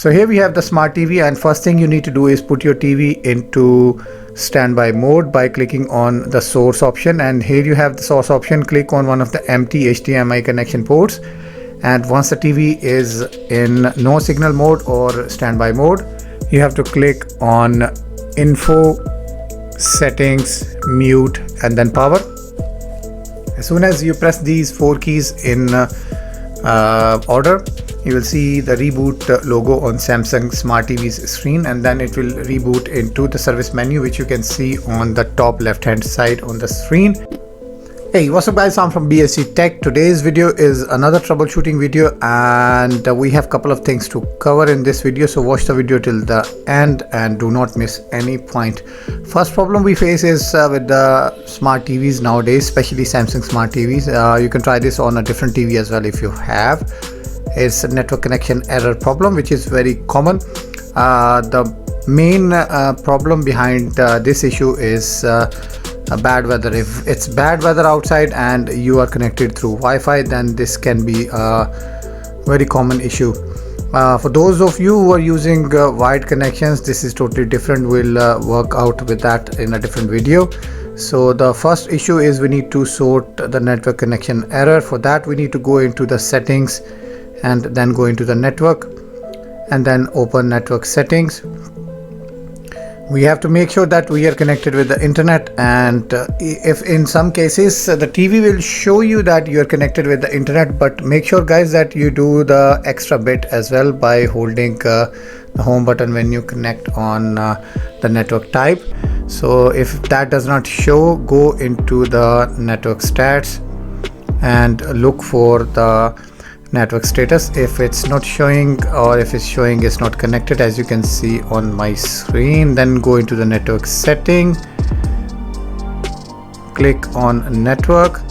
So here we have the smart TV, and first thing you need to do is put your TV into standby mode by clicking on the source option. And here you have the source option. Click on one of the empty HDMI connection ports, and once the TV is in no signal mode or standby mode, you have to click on info, settings, mute, and then power. As soon as you press these 4 keys in order, you will see the reboot logo on Samsung Smart TV's screen, and then it will reboot into the service menu, which you can see on the top left hand side on the screen. Hey, what's up guys, I'm from BSC Tech. Today's video is another troubleshooting video, and we have a couple of things to cover in this video, so watch the video till the end and do not miss any point. First problem we face is with the smart TVs nowadays, especially Samsung Smart TVs. You can try this on a different TV as well if you have. It's a network connection error problem, which is very common. The main problem behind this issue is bad weather. If it's bad weather outside and you are connected through Wi-Fi, then this can be a very common issue. For those of you who are using wired connections, this is totally different. We'll work out with that in a different video. So the first issue is we need to sort the network connection error. For that we need to go into the settings and then go into the network and then open network settings. We have to make sure that we are connected with the internet, and if in some cases the TV will show you that you are connected with the internet, but make sure guys that you do the extra bit as well by holding the home button when you connect on the network type. So if that does not show, go into the network stats and look for the network status. If it's not showing, or if it's showing it's not connected, as you can see on my screen, then go into the network setting, click on network,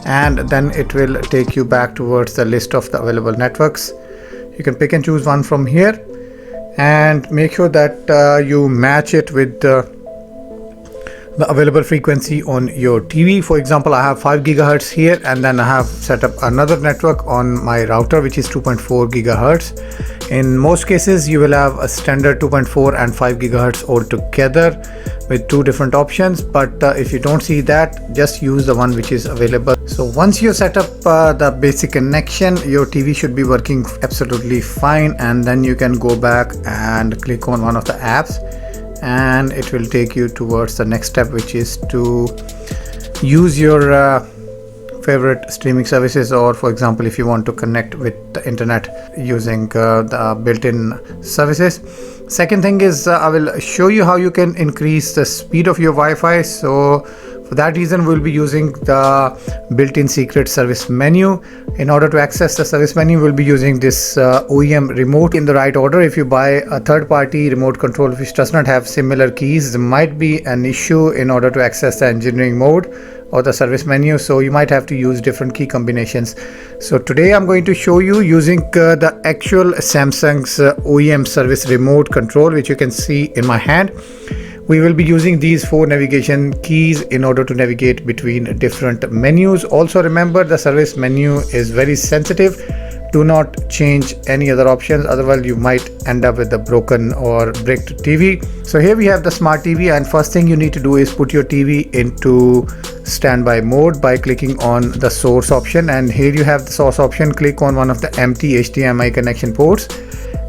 and then it will take you back towards the list of the available networks. You can pick and choose one from here and make sure that you match it with the available frequency on your TV. For example, I have 5 gigahertz here, and then I have set up another network on my router which is 2.4 gigahertz. In most cases you will have a standard 2.4 and 5 gigahertz all together with 2 different options, but if you don't see that, just use the one which is available. So once you set up the basic connection, your TV should be working absolutely fine, and then you can go back and click on one of the apps, and it will take you towards the next step, which is to use your favorite streaming services, or for example if you want to connect with the internet using the built-in services. Second thing is I will show you how you can increase the speed of your Wi-Fi. So for that reason we'll be using the built-in secret service menu. In order to access the service menu, we'll be using this OEM remote in the right order. If you buy a third-party remote control which does not have similar keys, there might be an issue in order to access the engineering mode or the service menu, so you might have to use different key combinations. So today I'm going to show you using the actual Samsung's OEM service remote control, which you can see in my hand. We will be using these 4 navigation keys in order to navigate between different menus. Also remember, the service menu is very sensitive. Do not change any other options, otherwise you might end up with a broken or bricked TV. So here we have the smart TV, and first thing you need to do is put your TV into standby mode by clicking on the source option. And here you have the source option. Click on one of the empty HDMI connection ports,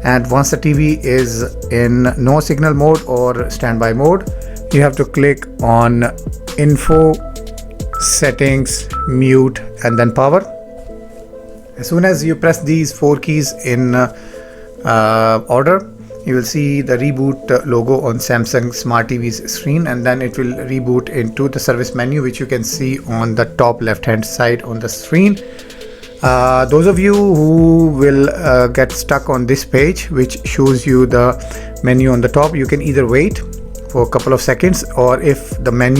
and once the TV is in no signal mode or standby mode, you have to click on info, settings, mute, and then power. As soon as you press these 4 keys in order, you will see the reboot logo on Samsung Smart TV's screen, and then it will reboot into the service menu, which you can see on the top left hand side on the screen. Those of you who will get stuck on this page which shows you the menu on the top, you can either wait for a couple of seconds, or if the main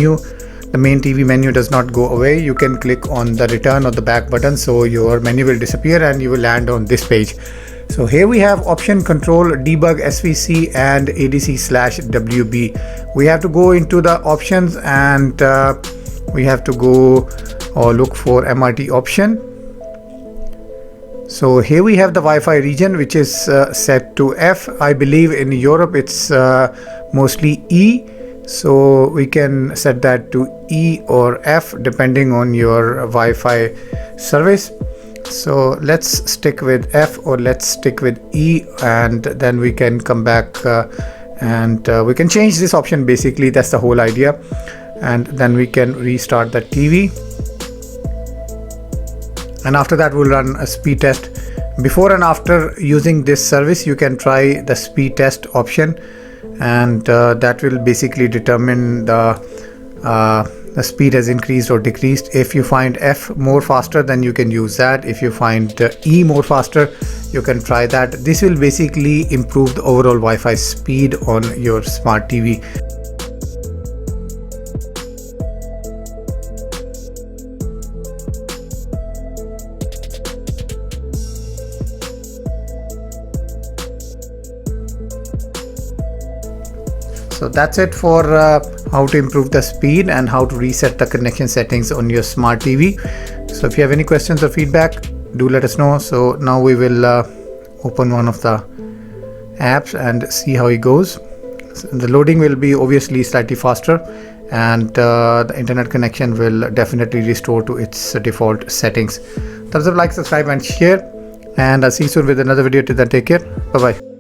TV menu does not go away, you can click on the return or the back button, so your menu will disappear and you will land on this page. So here we have option control, debug, SVC, and ADC/WB. We have to go into the options, and we have to go or look for MRT option. So here we have the Wi-Fi region, which is set to F. I believe in Europe it's mostly E. So we can set that to E or F depending on your Wi-Fi service. So let's stick with F, or let's stick with E, and then we can come back and we can change this option. Basically that's the whole idea. And then we can restart the TV, and after that we'll run a speed test. Before and after using this service, you can try the speed test option, and that will basically determine the speed has increased or decreased. If you find F more faster, then you can use that. If you find E more faster, you can try that. This will basically improve the overall Wi-Fi speed on your smart TV. So that's it for how to improve the speed and how to reset the connection settings on your smart TV. So if you have any questions or feedback, do let us know. So now we will open one of the apps and see how it goes. So the loading will be obviously slightly faster, and the internet connection will definitely restore to its default settings. Thumbs up, like, subscribe and share, and I'll see you soon with another video. Till then, take care. Bye bye.